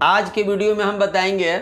आज के वीडियो में हम बताएंगे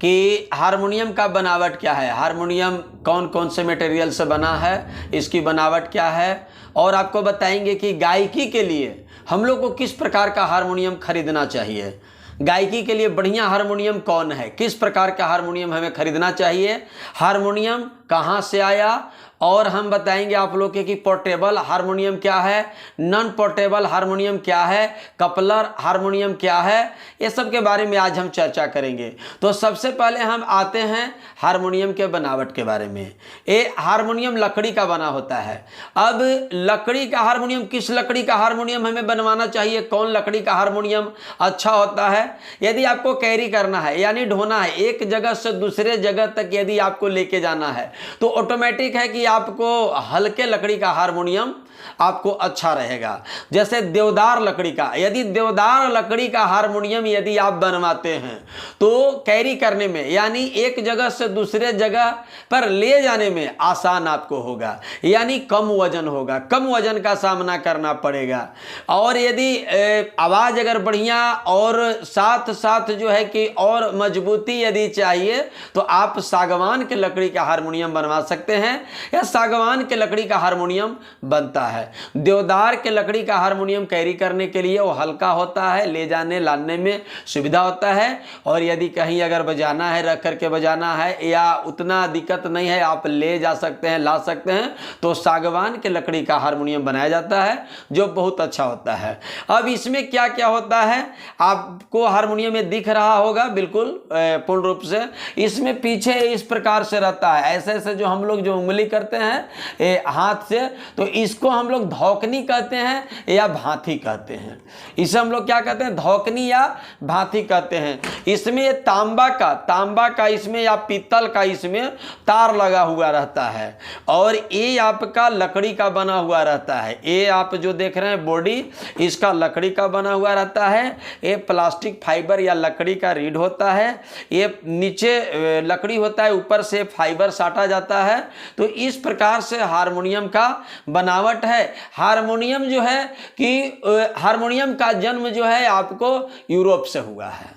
कि हारमोनियम का बनावट क्या है, हारमोनियम कौन कौन से मटेरियल से बना है, इसकी बनावट क्या है, और आपको बताएंगे कि गायकी के लिए हम लोग को किस प्रकार का हारमोनियम खरीदना चाहिए। गायकी के लिए बढ़िया हारमोनियम कौन है, किस प्रकार का हारमोनियम हमें खरीदना चाहिए, हारमोनियम कहाँ से आया, और हम बताएंगे आप लोग के कि पोर्टेबल हारमोनियम क्या है, नॉन पोर्टेबल हारमोनियम क्या है, कपलर हारमोनियम क्या है, ये सब के बारे में आज हम चर्चा करेंगे। तो सबसे पहले हम आते हैं हारमोनियम के बनावट के बारे में। ये हारमोनियम लकड़ी का बना होता है। अब लकड़ी का हारमोनियम, किस लकड़ी का हारमोनियम हमें बनवाना चाहिए, कौन लकड़ी का हारमोनियम अच्छा होता है। यदि आपको कैरी करना है यानी ढोना है, एक जगह से दूसरे जगह तक यदि आपको लेके जाना है तो ऑटोमेटिक है कि आपको हल्के लकड़ी का हारमोनियम आपको अच्छा रहेगा। जैसे देवदार लकड़ी का, यदि देवदार लकड़ी का हारमोनियम यदि आप बनवाते हैं तो कैरी करने में यानी एक जगह से दूसरे जगह पर ले जाने में आसान आपको होगा, यानी कम वजन होगा, कम वजन का सामना करना पड़ेगा। और यदि आवाज़ अगर बढ़िया और साथ साथ जो है कि और मजबूती यदि चाहिए तो आप सागवान के लकड़ी का हारमोनियम बनवा सकते हैं, या सागवान के लकड़ी का हारमोनियम बनता है। देवदार के लकड़ी का हारमोनियम कैरी करने के लिए वो हल्का होता है, ले जाने लाने में सुविधा होता है, और यदि कहीं अगर बजाना है, रख करके बजाना है या उतना दिक्कत नहीं है, आप ले जा सकते हैं, ला सकते हैं, तो सागवान के लकड़ी का हारमोनियम बनाया जाता है जो बहुत अच्छा होता है। अब इसमें क्या क्या होता है आपको हारमोनियम में दिख रहा होगा बिल्कुल पूर्ण रूप से। इसमें पीछे इस प्रकार से रहता है, ऐसे ऐसे जो हम लोग जो उंगली करते हैं हाथ से, तो इसको हम लोग धौकनी कहते हैं या भांति कहते हैं। इसे हम लोग क्या कहते हैं, धौकनी या भांति कहते हैं। इसमें तांबा का इसमें या पीतल का इसमें तार लगा हुआ रहता है, और ये आपका लकड़ी का बना हुआ रहता है। ये आप जो देख रहे हैं बॉडी, इसका लकड़ी का बना हुआ रहता है। ये प्लास्टिक फाइबर या लकड़ी का रीड होता है। ये नीचे लकड़ी होता है, ऊपर से फाइबर साटा जाता है। तो इस प्रकार से हारमोनियम का बनावट है। हारमोनियम जो है कि हारमोनियम का जन्म जो है आपको यूरोप से हुआ है,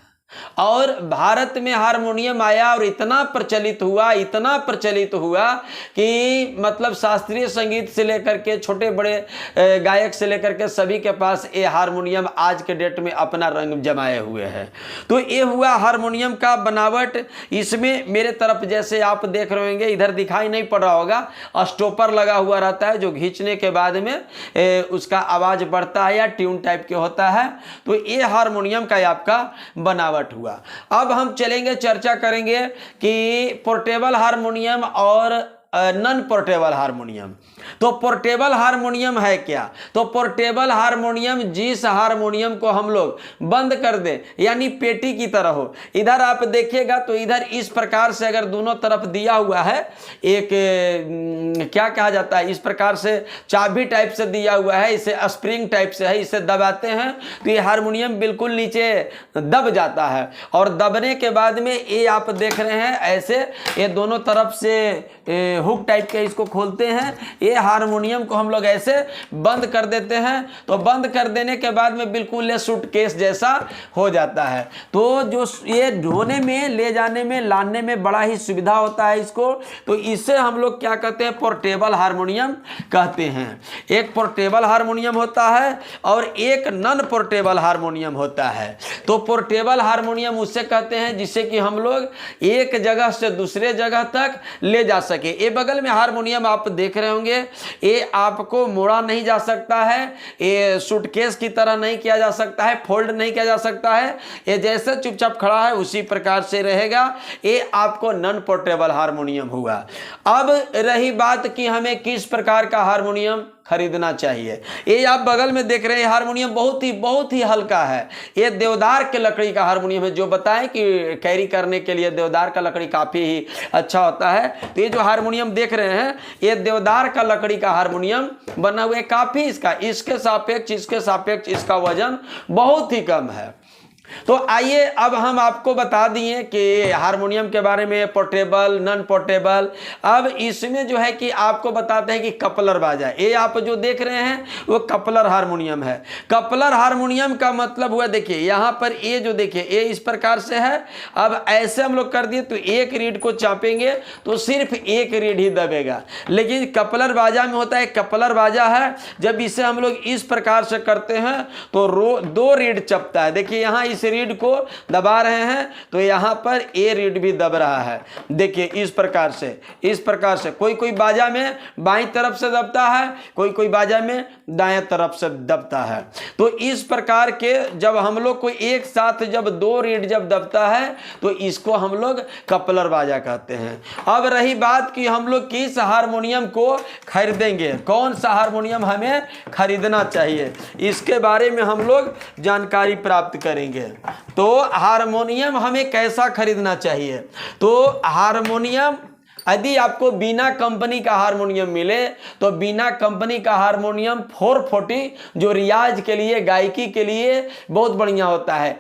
और भारत में हारमोनियम आया और इतना प्रचलित हुआ कि मतलब शास्त्रीय संगीत से लेकर के छोटे बड़े गायक से लेकर के सभी के पास ये हारमोनियम आज के डेट में अपना रंग जमाए हुए है। तो ये हुआ हारमोनियम का बनावट। इसमें मेरे तरफ जैसे आप देख रहे होंगे, इधर दिखाई नहीं पड़ रहा होगा, स्टॉपर लगा हुआ रहता है जो खींचने के बाद में उसका आवाज बढ़ता है या ट्यून टाइप के होता है। तो ये हारमोनियम का आपका बनावट हुआ। अब हम चलेंगे, चर्चा करेंगे कि पोर्टेबल हारमोनियम और नॉन पोर्टेबल हारमोनियम। तो पोर्टेबल हारमोनियम है क्या, तो पोर्टेबल हारमोनियम जिस हारमोनियम को हम लोग बंद कर दें यानी पेटी की तरह हो। इधर आप देखिएगा तो इधर इस प्रकार से अगर दोनों तरफ दिया हुआ है, एक क्या कहा जाता है, इस प्रकार से चाबी टाइप से दिया हुआ है, इसे स्प्रिंग टाइप से है, इसे दबाते हैं तो ये हारमोनियम बिल्कुल नीचे दब जाता है। और दबने के बाद में ये आप देख रहे हैं ऐसे, ये दोनों तरफ से हुक टाइप के इसको खोलते हैं, ये हारमोनियम को हम लोग ऐसे बंद कर देते हैं। तो बंद कर देने के बाद में बिल्कुल ये सूटकेस जैसा हो जाता है। तो जो ये ढोने में, ले जाने में, लाने में बड़ा ही सुविधा होता है इसको। तो इसे हम लोग क्या कहते हैं, पोर्टेबल हारमोनियम कहते हैं। एक पोर्टेबल हारमोनियम होता है और एक नॉन पोर्टेबल हारमोनियम होता है। तो पोर्टेबल हारमोनियम उससे कहते हैं जिससे कि हम लोग एक जगह से दूसरे जगह तक ले जा सके। ये बगल में हारमोनियम आप देख रहे होंगे, ये आपको मोड़ा नहीं जा सकता है, ये सूटकेस की तरह नहीं किया जा सकता है, फोल्ड नहीं किया जा सकता है, ये जैसे चुपचाप खड़ा है उसी प्रकार से रहेगा। ये आपको नॉन पोर्टेबल हारमोनियम हुआ। अब रही बात कि हमें किस प्रकार का हारमोनियम खरीदना चाहिए। ये आप बगल में देख रहे हैं हारमोनियम बहुत ही हल्का है। ये देवदार के लकड़ी का हारमोनियम है, जो बताएं कि कैरी करने के लिए देवदार का लकड़ी काफ़ी ही अच्छा होता है। तो ये जो हारमोनियम देख रहे हैं ये देवदार का लकड़ी का हारमोनियम बना हुआ है। काफ़ी इसके सापेक्ष इसका वजन बहुत ही कम है। तो आइए अब हम आपको बता दिए कि हारमोनियम के बारे में, पोर्टेबल, नॉन पोर्टेबल। अब इसमें जो है कि आपको बताते हैं कि कपलर बाजा, ये आप जो देख रहे हैं वो कपलर हारमोनियम है। कपलर हारमोनियम का मतलब हुआ, देखिए यहाँ पर ये जो देखिए ये इस प्रकार से है। अब ऐसे हम लोग कर दिए तो एक रीड को चापेंगे तो सिर्फ एक रीड ही दबेगा। लेकिन कपलर बाजा में होता है, कपलर बाजा है जब इसे हम लोग इस प्रकार से करते हैं तो दो रीड चपता है। देखिए यहाँ इस रीड को दबा रहे हैं तो यहां पर ए रीड भी दब रहा है। देखिए इस प्रकार से कोई कोई बाजा में बाईं तरफ से दबता है, कोई कोई बाजा में दाएं तरफ से दबता है। तो इस प्रकार के जब हम लोग को एक साथ जब दो रीड जब दबता है तो इसको हम लोग कपलर बाजा कहते हैं। अब रही बात कि हम लोग किस हारमोनियम को खरीदेंगे, कौन सा हारमोनियम हमें खरीदना चाहिए, इसके बारे में हम लोग जानकारी प्राप्त करेंगे। तो हारमोनियम हमें कैसा खरीदना चाहिए, तो हारमोनियम यदि आपको बिना कंपनी का हारमोनियम मिले तो बिना कंपनी का हारमोनियम 440 जो रियाज के लिए, गायकी के लिए बहुत बढ़िया होता है।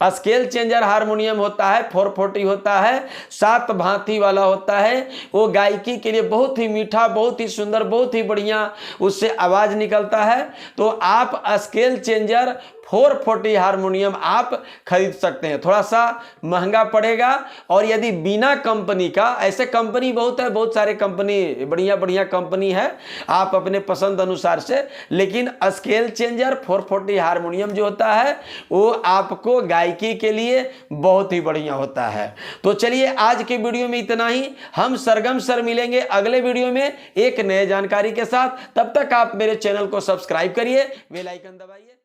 स्केल चेंजर हारमोनियम होता है, 440 होता है, 7 भांति वाला होता है। वो गायकी के लिए बहुत ही मीठा, बहुत ही सुंदर, बहुत ही बढ़िया उससे आवाज़ निकलता है। तो आप स्केल चेंजर 440 हारमोनियम आप खरीद सकते हैं। थोड़ा सा महंगा पड़ेगा। और यदि बिना कंपनी का, ऐसे कंपनी बहुत है, बहुत सारे कंपनी, बढ़िया बढ़िया कंपनी है, आप अपने पसंद अनुसार से, लेकिन स्केल चेंजर 440 हारमोनियम जो होता है वो आपको गायकी के लिए बहुत ही बढ़िया होता है। तो चलिए आज के वीडियो में इतना ही। हम सरगम सर मिलेंगे अगले वीडियो में एक नए जानकारी के साथ। तब तक आप मेरे चैनल को सब्सक्राइब करिए, बेल आइकन दबाइए।